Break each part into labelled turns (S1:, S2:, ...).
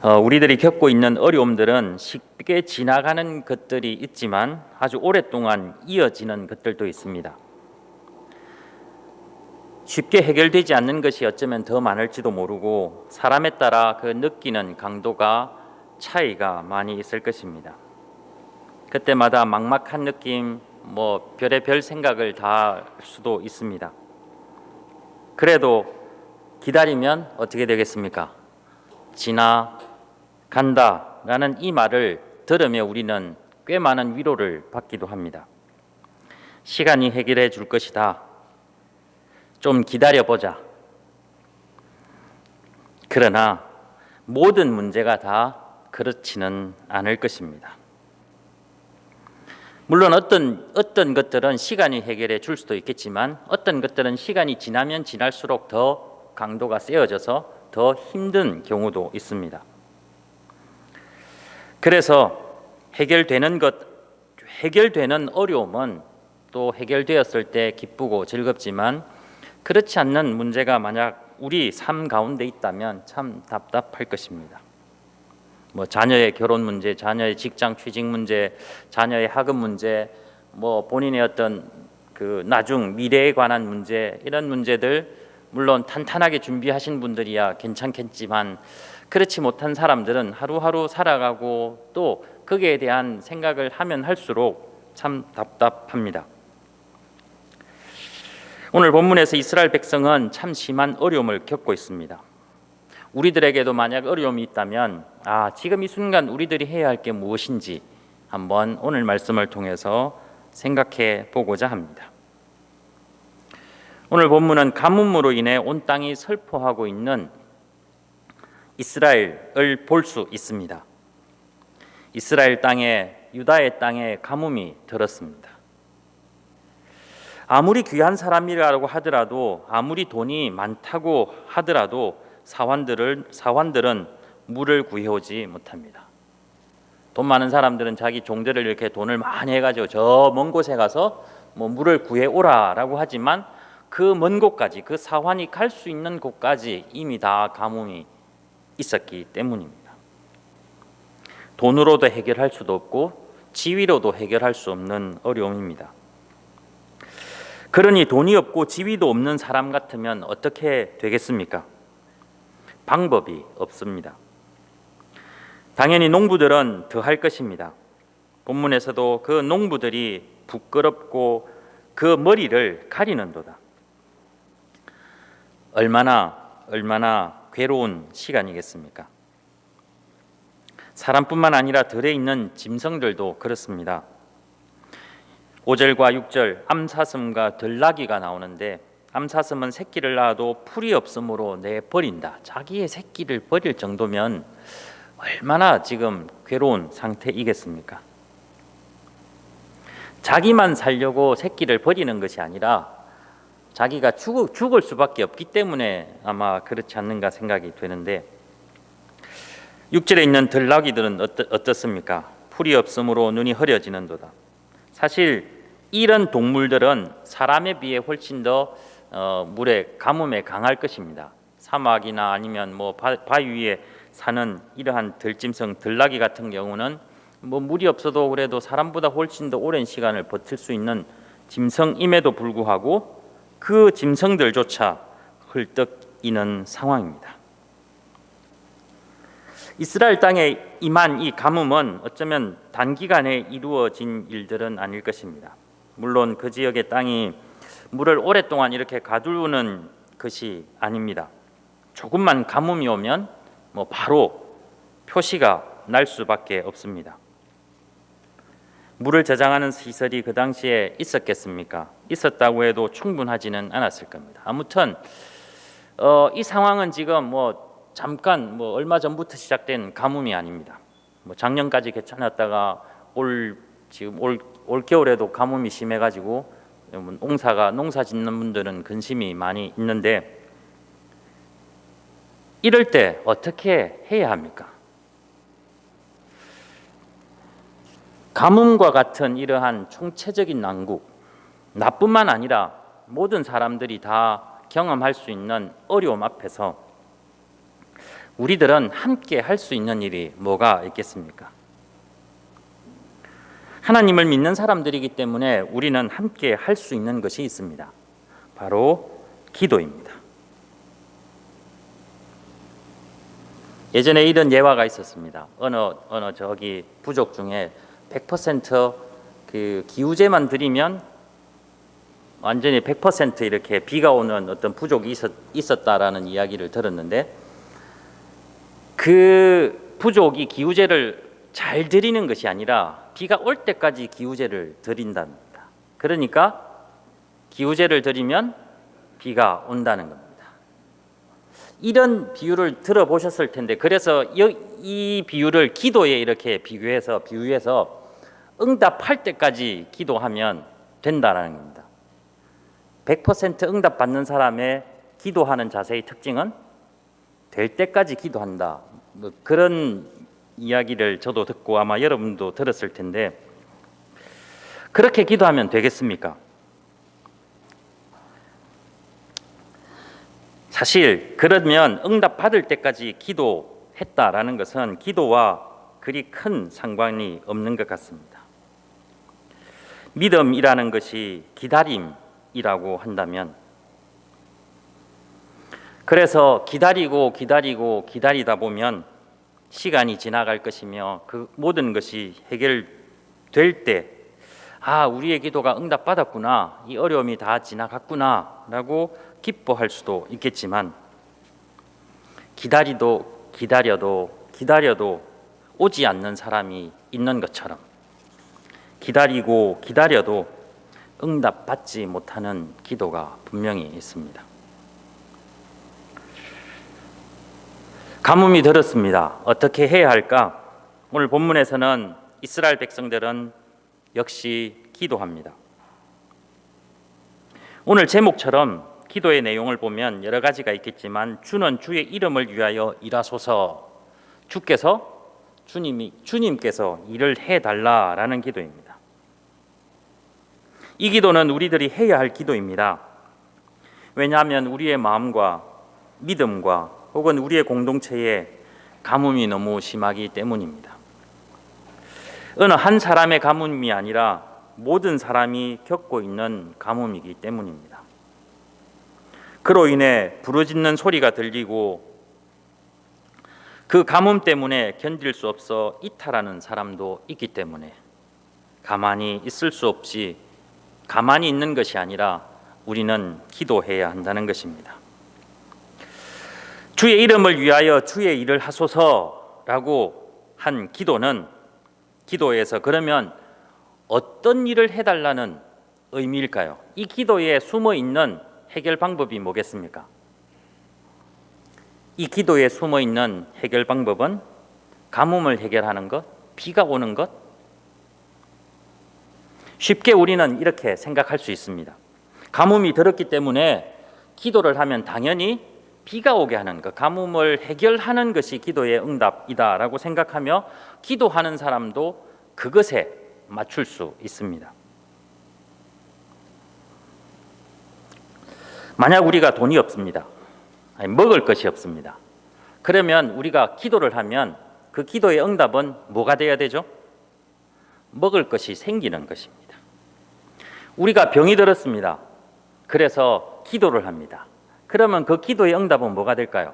S1: 우리들이 겪고 있는 어려움들은 쉽게 지나가는 것들이 있지만 아주 오랫동안 이어지는 것들도 있습니다. 쉽게 해결되지 않는 것이 어쩌면 더 많을지도 모르고 사람에 따라 그 느끼는 강도가 차이가 많이 있을 것입니다. 그때마다 막막한 느낌, 별의별 생각을 다 할 수도 있습니다. 그래도 기다리면 어떻게 되겠습니까? 지나간다라는 이 말을 들으며 우리는 꽤 많은 위로를 받기도 합니다. 시간이 해결해 줄 것이다. 좀 기다려보자. 그러나 모든 문제가 다 그렇지는 않을 것입니다. 물론 어떤 것들은 시간이 해결해 줄 수도 있겠지만 어떤 것들은 시간이 지나면 지날수록 더 강도가 세어져서 더 힘든 경우도 있습니다. 그래서 해결되는 어려움은 또 해결되었을 때 기쁘고 즐겁지만 그렇지 않는 문제가 만약 우리 삶 가운데 있다면 참 답답할 것입니다. 자녀의 결혼 문제, 자녀의 직장 취직 문제, 자녀의 학업 문제, 본인의 어떤 나중 미래에 관한 문제, 이런 문제들 물론 탄탄하게 준비하신 분들이야 괜찮겠지만 그렇지 못한 사람들은 하루하루 살아가고 또 거기에 대한 생각을 하면 할수록 참 답답합니다. 오늘 본문에서 이스라엘 백성은 참 심한 어려움을 겪고 있습니다. 우리들에게도 만약 어려움이 있다면 지금 이 순간 우리들이 해야 할 게 무엇인지 한번 오늘 말씀을 통해서 생각해 보고자 합니다. 오늘 본문은 가뭄으로 인해 온 땅이 슬퍼하고 있는 이스라엘을 볼 수 있습니다. 이스라엘 땅에, 유다의 땅에 가뭄이 들었습니다. 아무리 귀한 사람이라고 하더라도, 아무리 돈이 많다고 하더라도 사환들은 물을 구해오지 못합니다. 돈 많은 사람들은 자기 종들을 이렇게 돈을 많이 해가지고 저 먼 곳에 가서 물을 구해오라라고 하지만 그 먼 곳까지, 그 사환이 갈 수 있는 곳까지 이미 다 가뭄이 있었기 때문입니다. 돈으로도 해결할 수도 없고 지위로도 해결할 수 없는 어려움입니다. 그러니 돈이 없고 지위도 없는 사람 같으면 어떻게 되겠습니까? 방법이 없습니다. 당연히 농부들은 더 할 것입니다. 본문에서도 그 농부들이 부끄럽고 그 머리를 가리는도다. 얼마나 괴로운 시간이겠습니까? 사람뿐만 아니라 들에 있는 짐승들도 그렇습니다. 5절과 6절 암사슴과 들나귀가 나오는데 암사슴은 새끼를 낳아도 풀이 없으므로 내버린다. 자기의 새끼를 버릴 정도면 얼마나 지금 괴로운 상태이겠습니까? 자기만 살려고 새끼를 버리는 것이 아니라 자기가 죽을 수밖에 없기 때문에 아마 그렇지 않는가 생각이 되는데 6절에 있는 들나귀들은 어떻습니까? 풀이 없으므로 눈이 흐려지는도다. 사실 이런 동물들은 사람에 비해 훨씬 더 물에 가뭄에 강할 것입니다. 사막이나 아니면 바위 위에 사는 이러한 들짐승 들나귀 같은 경우는 물이 없어도 그래도 사람보다 훨씬 더 오랜 시간을 버틸 수 있는 짐승임에도 불구하고 그 짐승들조차 헐떡이는 상황입니다. 이스라엘 땅에 임한 이 가뭄은 어쩌면 단기간에 이루어진 일들은 아닐 것입니다. 물론 그 지역의 땅이 물을 오랫동안 이렇게 가두는 것이 아닙니다. 조금만 가뭄이 오면 바로 표시가 날 수밖에 없습니다. 물을 저장하는 시설이 그 당시에 있었겠습니까? 있었다고 해도 충분하지는 않았을 겁니다. 아무튼 이 상황은 지금 잠깐 얼마 전부터 시작된 가뭄이 아닙니다. 작년까지 괜찮았다가 올 겨울에도 가뭄이 심해가지고 농사 짓는 분들은 근심이 많이 있는데 이럴 때 어떻게 해야 합니까? 가뭄과 같은 이러한 총체적인 난국, 나뿐만 아니라 모든 사람들이 다 경험할 수 있는 어려움 앞에서 우리들은 함께 할 수 있는 일이 뭐가 있겠습니까? 하나님을 믿는 사람들이기 때문에 우리는 함께 할 수 있는 것이 있습니다. 바로 기도입니다. 예전에 이런 예화가 있었습니다. 어느 저기 부족 중에 100% 그 기우제만 드리면 완전히 100% 이렇게 비가 오는 어떤 부족이 있었다라는 이야기를 들었는데, 그 부족이 기우제를 잘 드리는 것이 아니라 비가 올 때까지 기우제를 드린답니다. 그러니까 기우제를 드리면 비가 온다는 겁니다. 이런 비유를 들어보셨을 텐데, 그래서 이 비유를 기도에 이렇게 비유해서 응답할 때까지 기도하면 된다는 겁니다. 100% 응답 받는 사람의 기도하는 자세의 특징은 될 때까지 기도한다. 뭐 그런 이야기를 저도 듣고 아마 여러분도 들었을 텐데, 그렇게 기도하면 되겠습니까? 사실 그러면 응답 받을 때까지 기도했다라는 것은 기도와 그리 큰 상관이 없는 것 같습니다. 믿음이라는 것이 기다림이라고 한다면, 그래서 기다리다 보면 시간이 지나갈 것이며 그 모든 것이 해결될 때, 우리의 기도가 응답받았구나, 이 어려움이 다 지나갔구나 라고 기뻐할 수도 있겠지만, 기다려도 오지 않는 사람이 있는 것처럼 기다려도 응답받지 못하는 기도가 분명히 있습니다. 가뭄이 들었습니다. 어떻게 해야 할까? 오늘 본문에서는 이스라엘 백성들은 역시 기도합니다. 오늘 제목처럼 기도의 내용을 보면 여러 가지가 있겠지만, 주는 주의 이름을 위하여 일하소서, 주님께서 일을 해달라라는 기도입니다. 이 기도는 우리들이 해야 할 기도입니다. 왜냐하면 우리의 마음과 믿음과 혹은 우리의 공동체에 가뭄이 너무 심하기 때문입니다. 어느 한 사람의 가뭄이 아니라 모든 사람이 겪고 있는 가뭄이기 때문입니다. 그로 인해 부르짖는 소리가 들리고 그 가뭄 때문에 견딜 수 없어 이탈하는 사람도 있기 때문에 가만히 있을 수 없이 가만히 있는 것이 아니라 우리는 기도해야 한다는 것입니다. 주의 이름을 위하여 주의 일을 하소서라고 한 기도에서 그러면 어떤 일을 해달라는 의미일까요? 이 기도에 숨어 있는 해결 방법이 뭐겠습니까? 이 기도에 숨어 있는 해결 방법은 가뭄을 해결하는 것, 비가 오는 것. 쉽게 우리는 이렇게 생각할 수 있습니다. 가뭄이 들었기 때문에 기도를 하면 당연히 비가 오게 하는 것, 가뭄을 해결하는 것이 기도의 응답이다라고 생각하며 기도하는 사람도 그것에 맞출 수 있습니다. 만약 우리가 돈이 없습니다. 먹을 것이 없습니다. 그러면 우리가 기도를 하면 그 기도의 응답은 뭐가 돼야 되죠? 먹을 것이 생기는 것입니다. 우리가 병이 들었습니다. 그래서 기도를 합니다. 그러면 그 기도의 응답은 뭐가 될까요?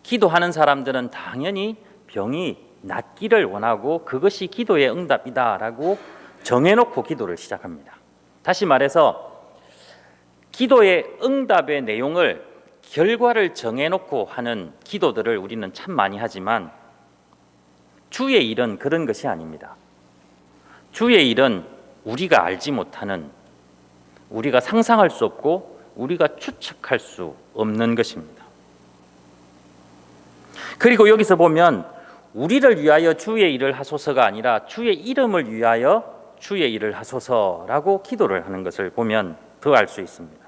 S1: 기도하는 사람들은 당연히 병이 낫기를 원하고 그것이 기도의 응답이다라고 정해놓고 기도를 시작합니다. 다시 말해서 기도의 응답의 내용을, 결과를 정해놓고 하는 기도들을 우리는 참 많이 하지만 주의 일은 그런 것이 아닙니다. 주의 일은 우리가 알지 못하는, 우리가 상상할 수 없고 우리가 추측할 수 없는 것입니다. 그리고 여기서 보면 우리를 위하여 주의 일을 하소서가 아니라 주의 이름을 위하여 주의 일을 하소서라고 기도를 하는 것을 보면 더 알 수 있습니다.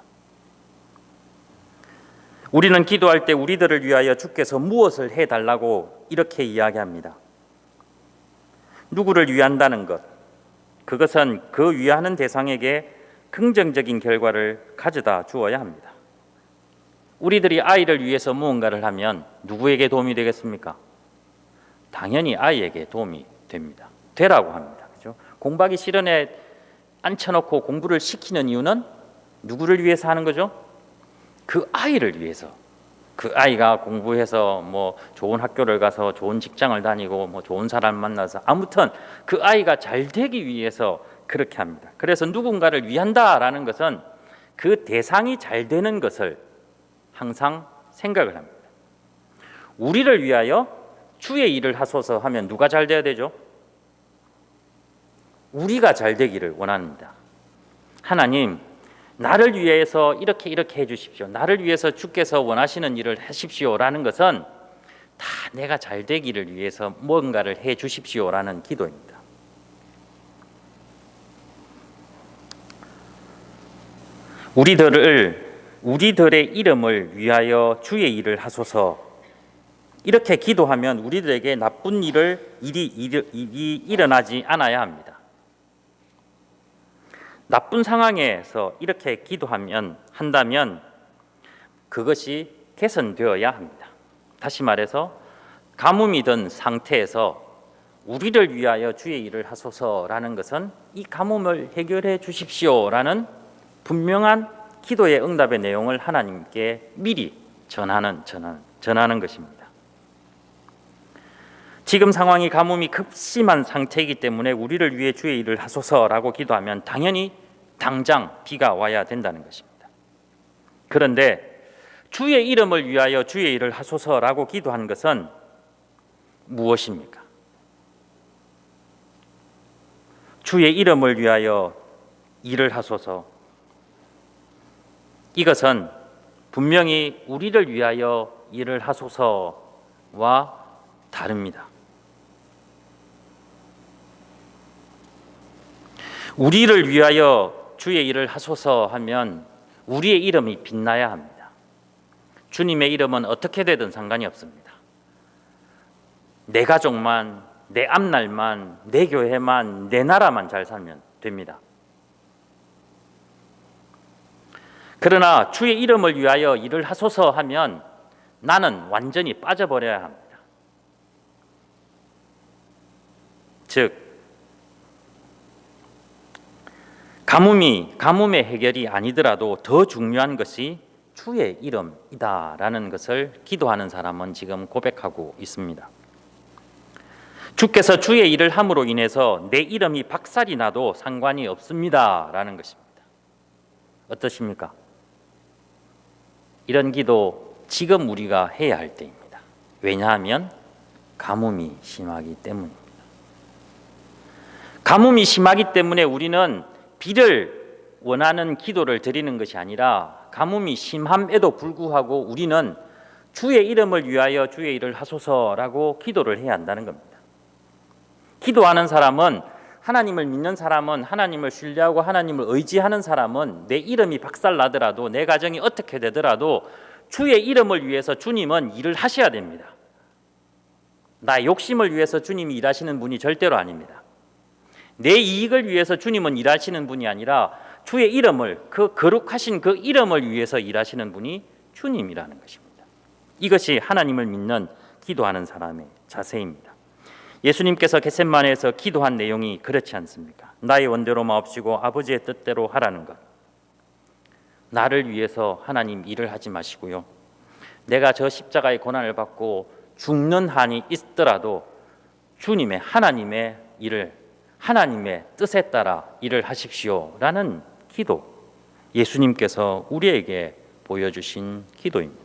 S1: 우리는 기도할 때 우리들을 위하여 주께서 무엇을 해달라고 이렇게 이야기합니다. 누구를 위한다는 것, 그것은 그 위하는 대상에게 긍정적인 결과를 가져다 주어야 합니다. 우리들이 아이를 위해서 무언가를 하면 누구에게 도움이 되겠습니까? 당연히 아이에게 도움이 됩니다. 되라고 합니다. 그죠? 공부하기 싫은 애 앉혀놓고 공부를 시키는 이유는 누구를 위해서 하는 거죠? 그 아이를 위해서. 그 아이가 공부해서 뭐 좋은 학교를 가서 좋은 직장을 다니고 뭐 좋은 사람 만나서 아무튼 그 아이가 잘 되기 위해서 그렇게 합니다. 그래서 누군가를 위한다라는 것은 그 대상이 잘 되는 것을 항상 생각을 합니다. 우리를 위하여 주의 일을 하소서 하면 누가 잘 돼야 되죠? 우리가 잘 되기를 원합니다. 하나님, 나를 위해서 이렇게 해주십시오. 나를 위해서 주께서 원하시는 일을 하십시오라는 것은 다 내가 잘 되기를 위해서 뭔가를 해 주십시오라는 기도입니다. 우리들의 이름을 위하여 주의 일을 하소서. 이렇게 기도하면 우리들에게 나쁜 일이 일어나지 않아야 합니다. 나쁜 상황에서 이렇게 한다면 그것이 개선되어야 합니다. 다시 말해서 가뭄이 든 상태에서 우리를 위하여 주의 일을 하소서라는 것은 이 가뭄을 해결해 주십시오라는 분명한 기도의 응답의 내용을 하나님께 미리 전하는 것입니다. 지금 상황이 가뭄이 급심한 상태이기 때문에 우리를 위해 주의 일을 하소서라고 기도하면 당연히 당장 비가 와야 된다는 것입니다. 그런데 주의 이름을 위하여 주의 일을 하소서라고 기도한 것은 무엇입니까? 주의 이름을 위하여 일을 하소서. 이것은 분명히 우리를 위하여 일을 하소서와 다릅니다. 우리를 위하여 주의 일을 하소서 하면 우리의 이름이 빛나야 합니다. 주님의 이름은 어떻게 되든 상관이 없습니다. 내 가족만, 내 앞날만, 내 교회만, 내 나라만 잘 살면 됩니다. 그러나 주의 이름을 위하여 일을 하소서 하면 나는 완전히 빠져버려야 합니다. 즉 가뭄의 해결이 아니더라도 더 중요한 것이 주의 이름이다라는 것을 기도하는 사람은 지금 고백하고 있습니다. 주께서 주의 일을 함으로 인해서 내 이름이 박살이 나도 상관이 없습니다라는 것입니다. 어떠십니까? 이런 기도 지금 우리가 해야 할 때입니다. 왜냐하면 가뭄이 심하기 때문입니다. 가뭄이 심하기 때문에 우리는 비를 원하는 기도를 드리는 것이 아니라 가뭄이 심함에도 불구하고 우리는 주의 이름을 위하여 주의 일을 하소서라고 기도를 해야 한다는 겁니다. 기도하는 사람은, 하나님을 믿는 사람은, 하나님을 신뢰하고 하나님을 의지하는 사람은 내 이름이 박살나더라도 내 가정이 어떻게 되더라도 주의 이름을 위해서 주님은 일을 하셔야 됩니다. 나의 욕심을 위해서 주님이 일하시는 분이 절대로 아닙니다. 내 이익을 위해서 주님은 일하시는 분이 아니라 주의 이름을, 그 거룩하신 그 이름을 위해서 일하시는 분이 주님이라는 것입니다. 이것이 하나님을 믿는 기도하는 사람의 자세입니다. 예수님께서 겟세마네에서 기도한 내용이 그렇지 않습니까? 나의 원대로 마옵시고 아버지의 뜻대로 하라는 것. 나를 위해서 하나님 일을 하지 마시고요. 내가 저 십자가의 고난을 받고 죽는 한이 있더라도 주님의, 하나님의 일을, 하나님의 뜻에 따라 일을 하십시오라는 기도, 예수님께서 우리에게 보여주신 기도입니다.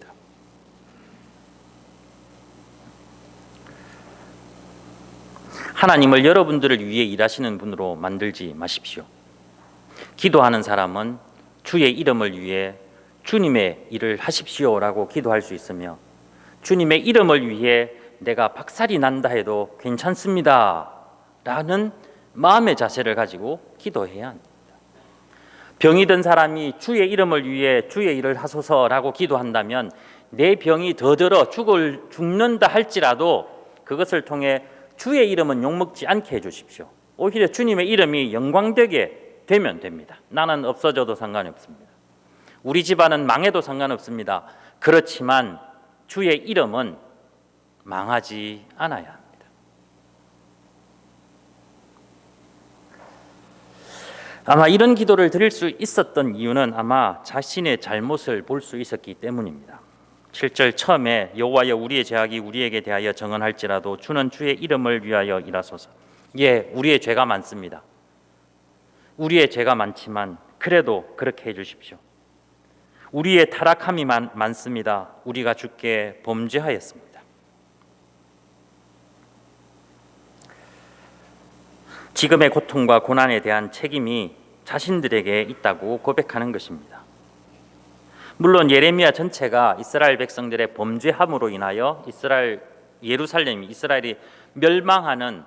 S1: 하나님을 여러분들을 위해 일하시는 분으로 만들지 마십시오. 기도하는 사람은 주의 이름을 위해 주님의 일을 하십시오라고 기도할 수 있으며, 주님의 이름을 위해 내가 박살이 난다 해도 괜찮습니다 라는 마음의 자세를 가지고 기도해야 합니다. 병이 든 사람이 주의 이름을 위해 주의 일을 하소서라고 기도한다면 내 병이 더 들어 죽는다 할지라도 그것을 통해 주의 이름은 욕먹지 않게 해주십시오. 오히려 주님의 이름이 영광되게 되면 됩니다. 나는 없어져도 상관이 없습니다. 우리 집안은 망해도 상관없습니다. 그렇지만 주의 이름은 망하지 않아야 합니다. 아마 이런 기도를 드릴 수 있었던 이유는 아마 자신의 잘못을 볼 수 있었기 때문입니다. 7절 처음에 여호와여 우리의 죄악이 우리에게 대하여 정언할지라도 주는 주의 이름을 위하여 일하소서. 예, 우리의 죄가 많습니다. 우리의 죄가 많지만 그래도 그렇게 해주십시오. 우리의 타락함이 많습니다. 우리가 주께 범죄하였습니다. 지금의 고통과 고난에 대한 책임이 자신들에게 있다고 고백하는 것입니다. 물론 예레미야 전체가 이스라엘 백성들의 범죄함으로 인하여 이스라엘이 멸망하는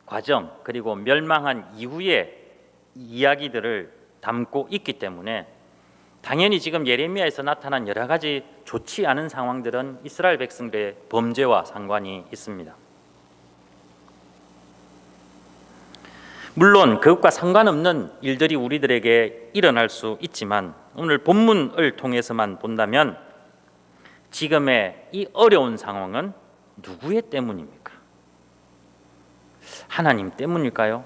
S1: 과정 그리고 멸망한 이후의 이야기들을 담고 있기 때문에 당연히 지금 예레미야에서 나타난 여러 가지 좋지 않은 상황들은 이스라엘 백성들의 범죄와 상관이 있습니다. 물론 그것과 상관없는 일들이 우리들에게 일어날 수 있지만 오늘 본문을 통해서만 본다면 지금의 이 어려운 상황은 누구의 때문입니까? 하나님 때문일까요?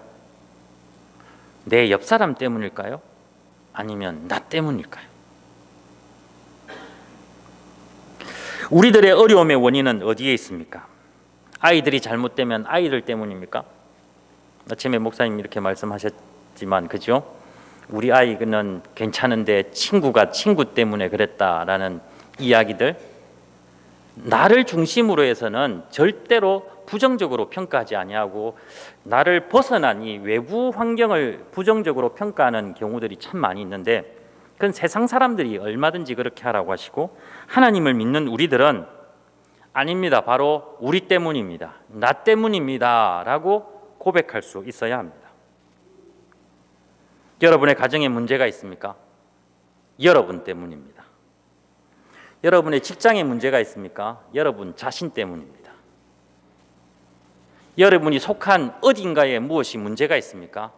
S1: 내 옆 사람 때문일까요? 아니면 나 때문일까요? 우리들의 어려움의 원인은 어디에 있습니까? 아이들이 잘못되면 아이들 때문입니까? 아침에 목사님 이렇게 말씀하셨지만 그죠? 우리 아이는 괜찮은데 친구가 친구 때문에 그랬다라는 이야기들, 나를 중심으로 해서는 절대로 부정적으로 평가하지 아니하고 나를 벗어난 이 외부 환경을 부정적으로 평가하는 경우들이 참 많이 있는데 그건 세상 사람들이 얼마든지 그렇게 하라고 하시고 하나님을 믿는 우리들은 아닙니다. 바로 우리 때문입니다. 나 때문입니다. 라고 고백할 수 있어야 합니다. 여러분의 가정에 문제가 있습니까? 여러분 때문입니다. 여러분의 직장에 문제가 있습니까? 여러분 자신 때문입니다. 여러분이 속한 어딘가에 무엇이 문제가 있습니까?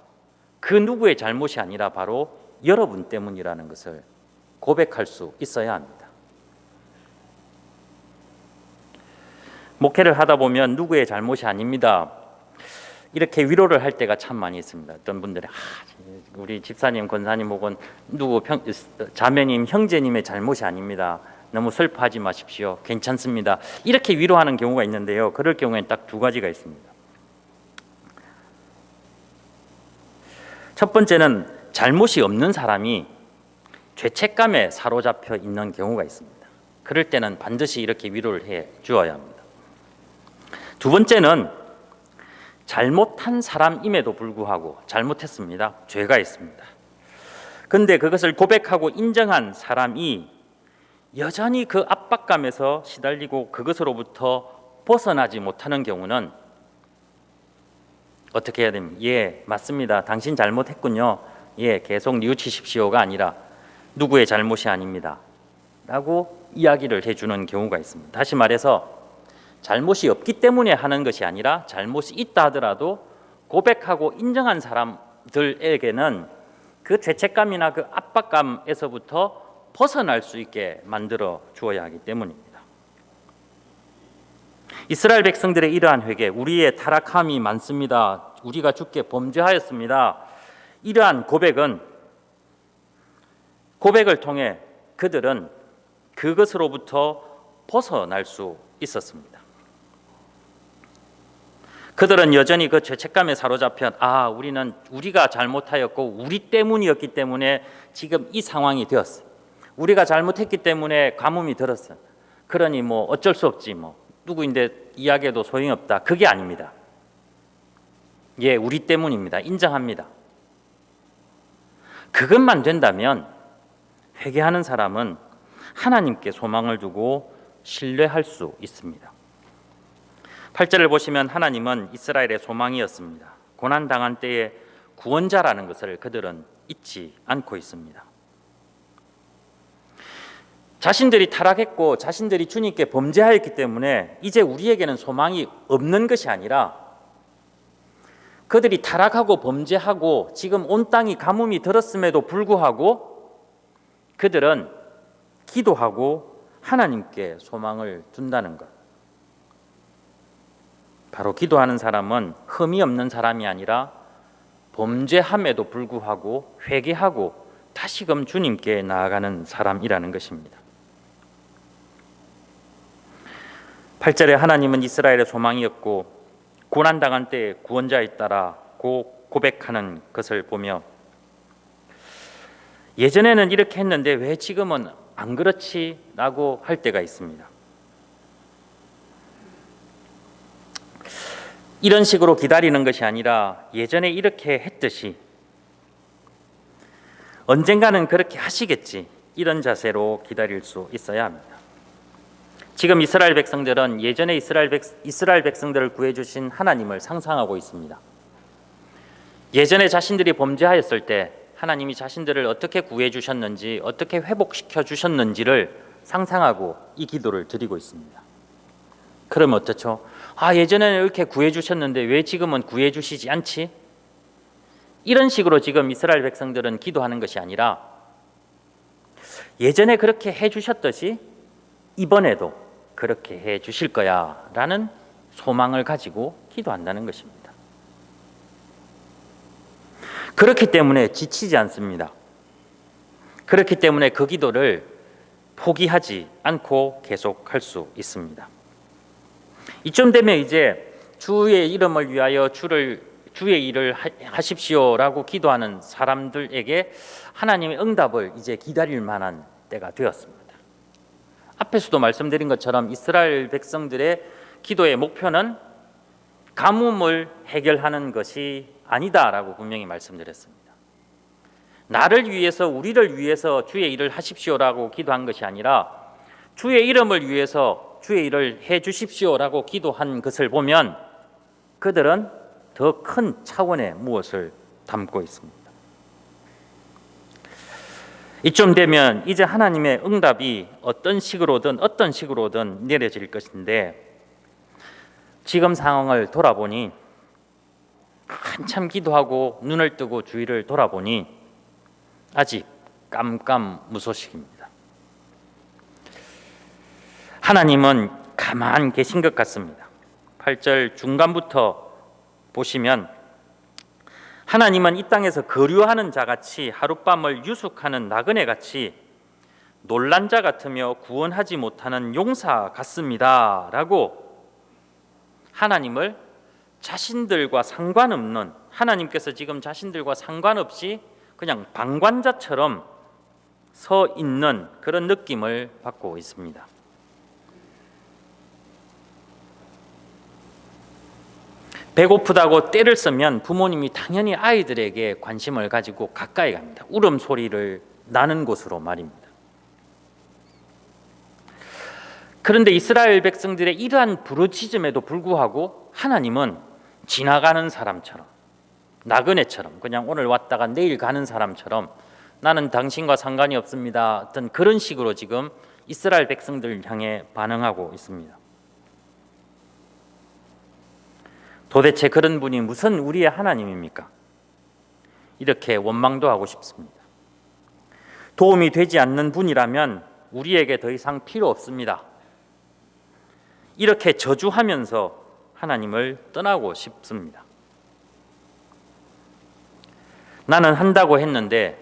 S1: 그 누구의 잘못이 아니라 바로 여러분 때문이라는 것을 고백할 수 있어야 합니다. 목회를 하다 보면 누구의 잘못이 아닙니다. 이렇게 위로를 할 때가 참 많이 있습니다. 어떤 분들이 우리 집사님, 권사님 혹은 누구 자매님, 형제님의 잘못이 아닙니다. 너무 슬퍼하지 마십시오. 괜찮습니다. 이렇게 위로하는 경우가 있는데요. 그럴 경우에는 딱 두 가지가 있습니다. 첫 번째는 잘못이 없는 사람이 죄책감에 사로잡혀 있는 경우가 있습니다. 그럴 때는 반드시 이렇게 위로를 해 주어야 합니다. 두 번째는 잘못한 사람임에도 불구하고 잘못했습니다. 죄가 있습니다. 그런데 그것을 고백하고 인정한 사람이 여전히 그 압박감에서 시달리고 그것으로부터 벗어나지 못하는 경우는 어떻게 해야 됩니까? 예, 맞습니다. 당신 잘못했군요. 예, 계속 뉘우치십시오가 아니라 누구의 잘못이 아닙니다. 라고 이야기를 해주는 경우가 있습니다. 다시 말해서 잘못이 없기 때문에 하는 것이 아니라 잘못이 있다 하더라도 고백하고 인정한 사람들에게는 그 죄책감이나 그 압박감에서부터 벗어날 수 있게 만들어 주어야 하기 때문입니다. 이스라엘 백성들의 이러한 회개, 우리의 타락함이 많습니다. 우리가 주께 범죄하였습니다. 이러한 고백을 통해 그들은 그것으로부터 벗어날 수 있었습니다. 그들은 여전히 그 죄책감에 사로잡혀 우리가 잘못하였고 우리 때문이었기 때문에 지금 이 상황이 되었어. 우리가 잘못했기 때문에 가뭄이 들었어. 그러니 뭐 어쩔 수 없지 누구인데 이야기해도 소용이 없다. 그게 아닙니다. 예, 우리 때문입니다. 인정합니다. 그것만 된다면 회개하는 사람은 하나님께 소망을 두고 신뢰할 수 있습니다. 8절을 보시면 하나님은 이스라엘의 소망이었습니다. 고난당한 때에 구원자라는 것을 그들은 잊지 않고 있습니다. 자신들이 타락했고 자신들이 주님께 범죄하였기 때문에 이제 우리에게는 소망이 없는 것이 아니라 그들이 타락하고 범죄하고 지금 온 땅이 가뭄이 들었음에도 불구하고 그들은 기도하고 하나님께 소망을 둔다는 것. 바로 기도하는 사람은 흠이 없는 사람이 아니라 범죄함에도 불구하고 회개하고 다시금 주님께 나아가는 사람이라는 것입니다. 8절에 하나님은 이스라엘의 소망이었고 고난당한 때에 구원자에 따라 고백하는 것을 보며 예전에는 이렇게 했는데 왜 지금은 안 그렇지? 라고 할 때가 있습니다. 이런 식으로 기다리는 것이 아니라 예전에 이렇게 했듯이 언젠가는 그렇게 하시겠지, 이런 자세로 기다릴 수 있어야 합니다. 지금 이스라엘 백성들은 예전에 이스라엘 백성들을 구해주신 하나님을 상상하고 있습니다. 예전에 자신들이 범죄하였을 때 하나님이 자신들을 어떻게 구해주셨는지, 어떻게 회복시켜 주셨는지를 상상하고 이 기도를 드리고 있습니다. 그러면 어떻죠? 예전에는 이렇게 구해주셨는데 왜 지금은 구해주시지 않지? 이런 식으로 지금 이스라엘 백성들은 기도하는 것이 아니라 예전에 그렇게 해주셨듯이 이번에도 그렇게 해주실 거야 라는 소망을 가지고 기도한다는 것입니다. 그렇기 때문에 지치지 않습니다. 그렇기 때문에 그 기도를 포기하지 않고 계속할 수 있습니다. 이쯤 되면 이제 주의 이름을 위하여 주의 일을 하십시오라고 기도하는 사람들에게 하나님의 응답을 이제 기다릴 만한 때가 되었습니다. 앞에서도 말씀드린 것처럼 이스라엘 백성들의 기도의 목표는 가뭄을 해결하는 것이 아니다라고 분명히 말씀드렸습니다. 나를 위해서, 우리를 위해서 주의 일을 하십시오라고 기도한 것이 아니라 주의 이름을 위해서 주의 일을 해 주십시오라고 기도한 것을 보면 그들은 더 큰 차원의 무엇을 담고 있습니다. 이쯤 되면 이제 하나님의 응답이 어떤 식으로든 내려질 것인데, 지금 상황을 돌아보니 한참 기도하고 눈을 뜨고 주위를 돌아보니 아직 깜깜무소식입니다. 하나님은 가만 계신 것 같습니다. 8절 중간부터 보시면 하나님은 이 땅에서 거류하는 자같이 하룻밤을 유숙하는 나그네같이 놀란 자 같으며 구원하지 못하는 용사 같습니다 라고 하나님을 자신들과 상관없는, 하나님께서 지금 자신들과 상관없이 그냥 방관자처럼 서 있는 그런 느낌을 받고 있습니다. 배고프다고 떼를 쓰면 부모님이 당연히 아이들에게 관심을 가지고 가까이 갑니다. 울음소리를 나는 곳으로 말입니다. 그런데 이스라엘 백성들의 이러한 부르짖음에도 불구하고 하나님은 지나가는 사람처럼, 나그네처럼, 그냥 오늘 왔다가 내일 가는 사람처럼 나는 당신과 상관이 없습니다, 어떤 그런 식으로 지금 이스라엘 백성들을 향해 반응하고 있습니다. 도대체 그런 분이 무슨 우리의 하나님입니까? 이렇게 원망도 하고 싶습니다. 도움이 되지 않는 분이라면 우리에게 더 이상 필요 없습니다. 이렇게 저주하면서 하나님을 떠나고 싶습니다. 나는 한다고 했는데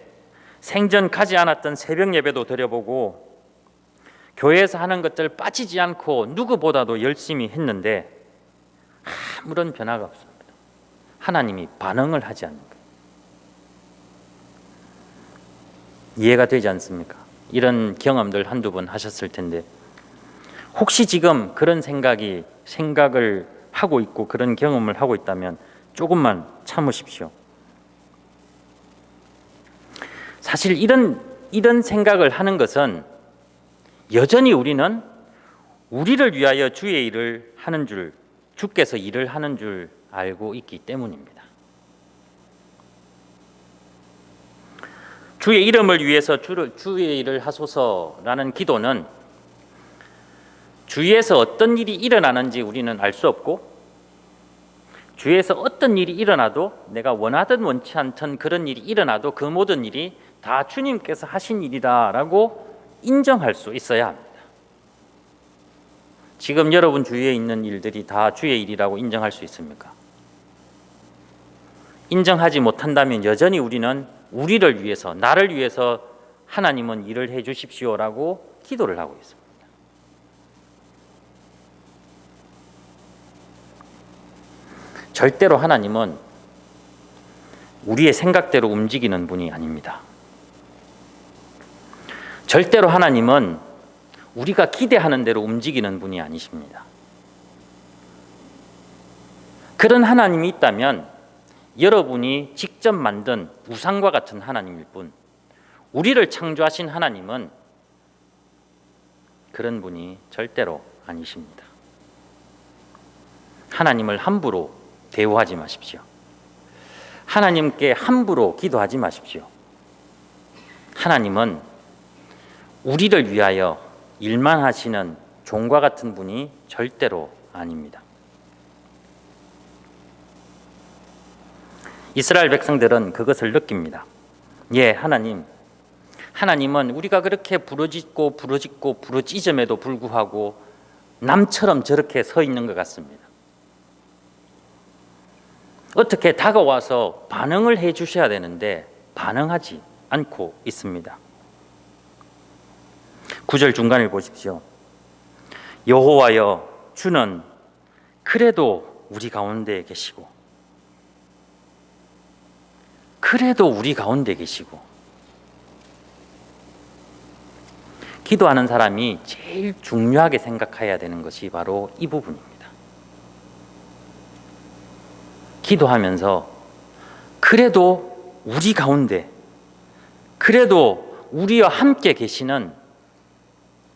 S1: 생전 가지 않았던 새벽 예배도 드려보고 교회에서 하는 것들 빠지지 않고 누구보다도 열심히 했는데 아무런 변화가 없습니다. 하나님이 반응을 하지 않는 거예요. 이해가 되지 않습니까? 이런 경험들 한두 번 하셨을 텐데 혹시 지금 그런 생각을 하고 있고 그런 경험을 하고 있다면 조금만 참으십시오. 사실 이런 생각을 하는 것은 여전히 우리는 우리를 위하여 주의 일을 하는 줄, 주께서 일을 하는 줄 알고 있기 때문입니다. 주의 이름을 위해서 주의 일을 하소서라는 기도는 주위에서 어떤 일이 일어나는지 우리는 알 수 없고, 주위에서 어떤 일이 일어나도 내가 원하든 원치 않던 그런 일이 일어나도 그 모든 일이 다 주님께서 하신 일이다라고 인정할 수 있어야 합니다. 지금 여러분 주위에 있는 일들이 다 주의 일이라고 인정할 수 있습니까? 인정하지 못한다면 여전히 우리는 우리를 위해서, 나를 위해서 하나님은 일을 해 주십시오라고 기도를 하고 있습니다. 절대로 하나님은 우리의 생각대로 움직이는 분이 아닙니다. 절대로 하나님은 우리가 기대하는 대로 움직이는 분이 아니십니다. 그런 하나님이 있다면 여러분이 직접 만든 우상과 같은 하나님일 뿐, 우리를 창조하신 하나님은 그런 분이 절대로 아니십니다. 하나님을 함부로 대우하지 마십시오. 하나님께 함부로 기도하지 마십시오. 하나님은 우리를 위하여 일만 하시는 종과 같은 분이 절대로 아닙니다. 이스라엘 백성들은 그것을 느낍니다. 예, 하나님은 우리가 그렇게 부르짖음에도 불구하고 남처럼 저렇게 서 있는 것 같습니다. 어떻게 다가와서 반응을 해 주셔야 되는데 반응하지 않고 있습니다. 9절 중간을 보십시오. 여호와여, 주는 그래도 우리 가운데 계시고, 기도하는 사람이 제일 중요하게 생각해야 되는 것이 바로 이 부분입니다. 기도하면서 그래도 우리 가운데, 그래도 우리와 함께 계시는,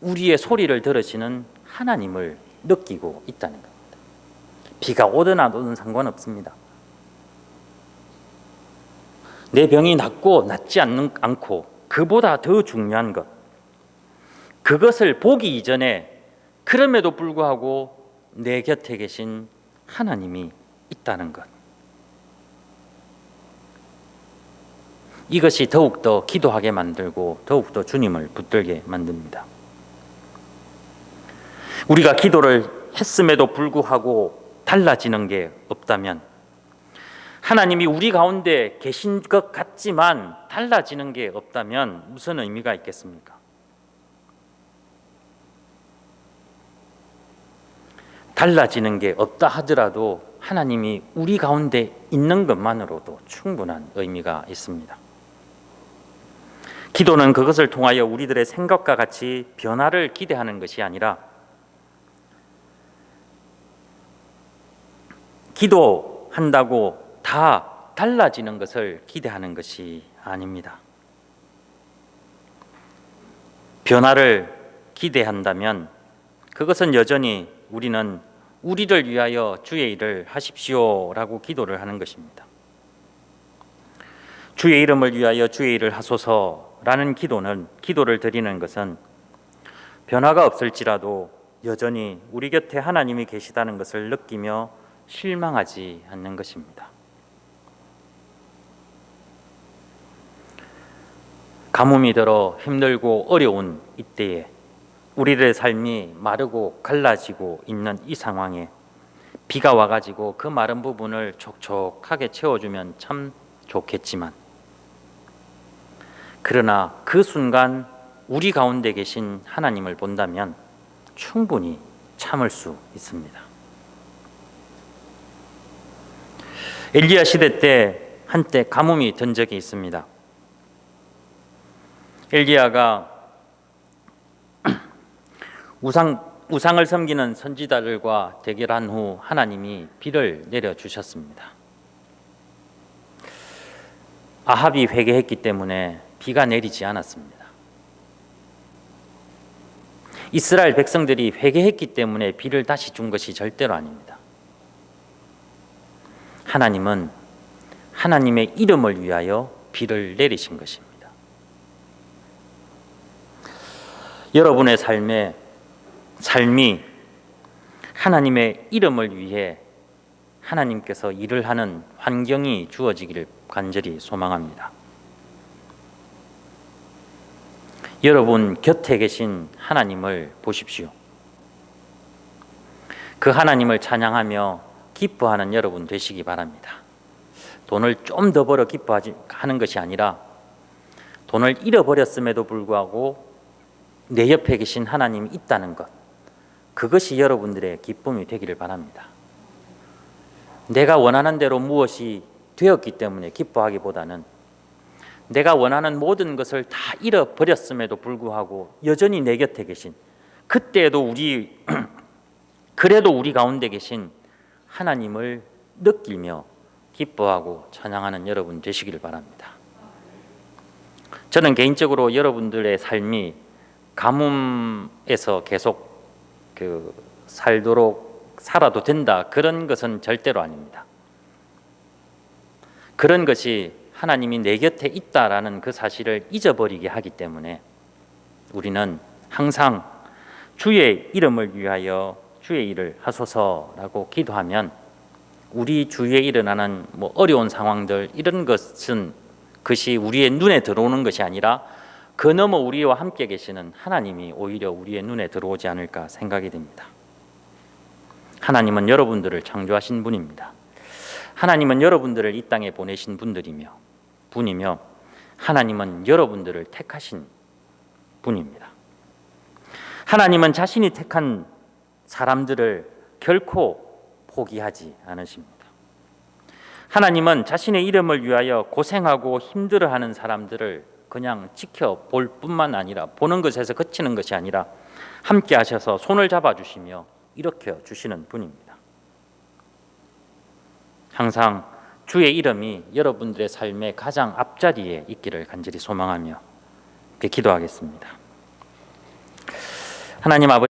S1: 우리의 소리를 들으시는 하나님을 느끼고 있다는 겁니다. 비가 오든 안 오든 상관없습니다. 내 병이 낫고 낫지 않고 그보다 더 중요한 것, 그것을 보기 이전에 그럼에도 불구하고 내 곁에 계신 하나님이 있다는 것, 이것이 더욱더 기도하게 만들고 더욱더 주님을 붙들게 만듭니다. 우리가 기도를 했음에도 불구하고 달라지는 게 없다면, 하나님이 우리 가운데 계신 것 같지만 달라지는 게 없다면 무슨 의미가 있겠습니까? 달라지는 게 없다 하더라도 하나님이 우리 가운데 있는 것만으로도 충분한 의미가 있습니다. 기도는 그것을 통하여 우리들의 생각과 같이 변화를 기대하는 것이 아니라, 기도한다고 다 달라지는 것을 기대하는 것이 아닙니다. 변화를 기대한다면 그것은 여전히 우리는 우리를 위하여 주의 일을 하십시오라고 기도를 하는 것입니다. 주의 이름을 위하여 주의 일을 하소서라는 기도를 드리는 것은 변화가 없을지라도 여전히 우리 곁에 하나님이 계시다는 것을 느끼며 실망하지 않는 것입니다. 가뭄이 들어 힘들고 어려운 이때에 우리들의 삶이 마르고 갈라지고 있는 이 상황에 비가 와가지고 그 마른 부분을 촉촉하게 채워주면 참 좋겠지만, 그러나 그 순간 우리 가운데 계신 하나님을 본다면 충분히 참을 수 있습니다. 엘리야 시대 때 한때 가뭄이 든 적이 있습니다. 엘리야가 우상을 섬기는 선지자들과 대결한 후 하나님이 비를 내려주셨습니다. 아합이 회개했기 때문에 비가 내리지 않았습니다. 이스라엘 백성들이 회개했기 때문에 비를 다시 준 것이 절대로 아닙니다. 하나님은 하나님의 이름을 위하여 비를 내리신 것입니다. 여러분의 삶이 하나님의 이름을 위해 하나님께서 일을 하는 환경이 주어지기를 간절히 소망합니다. 여러분 곁에 계신 하나님을 보십시오. 그 하나님을 찬양하며 기뻐하는 여러분 되시기 바랍니다. 돈을 좀 더 벌어 기뻐하는 것이 아니라 돈을 잃어버렸음에도 불구하고 내 옆에 계신 하나님이 있다는 것, 그것이 여러분들의 기쁨이 되기를 바랍니다. 내가 원하는 대로 무엇이 되었기 때문에 기뻐하기보다는 내가 원하는 모든 것을 다 잃어버렸음에도 불구하고 여전히 내 곁에 계신, 그때에도 그래도 우리 가운데 계신 하나님을 느끼며 기뻐하고 찬양하는 여러분 되시기를 바랍니다. 저는 개인적으로 여러분들의 삶이 가뭄에서 계속 살아도 된다, 그런 것은 절대로 아닙니다. 그런 것이 하나님이 내 곁에 있다라는 그 사실을 잊어버리게 하기 때문에 우리는 항상 주의 이름을 위하여 주의 일을 하소서라고 기도하면 우리 주위에 일어나는 어려운 상황들, 이런 것이 우리의 눈에 들어오는 것이 아니라 그 너머 우리와 함께 계시는 하나님이 오히려 우리의 눈에 들어오지 않을까 생각이 됩니다. 하나님은 여러분들을 창조하신 분입니다. 하나님은 여러분들을 이 땅에 보내신 분이며 하나님은 여러분들을 택하신 분입니다. 하나님은 자신이 택한 사람들을 결코 포기하지 않으십니다. 하나님은 자신의 이름을 위하여 고생하고 힘들어하는 사람들을 그냥 지켜볼 뿐만 아니라, 보는 것에서 그치는 것이 아니라 함께 하셔서 손을 잡아주시며 일으켜 주시는 분입니다. 항상 주의 이름이 여러분들의 삶의 가장 앞자리에 있기를 간절히 소망하며 기도하겠습니다. 하나님 아버지,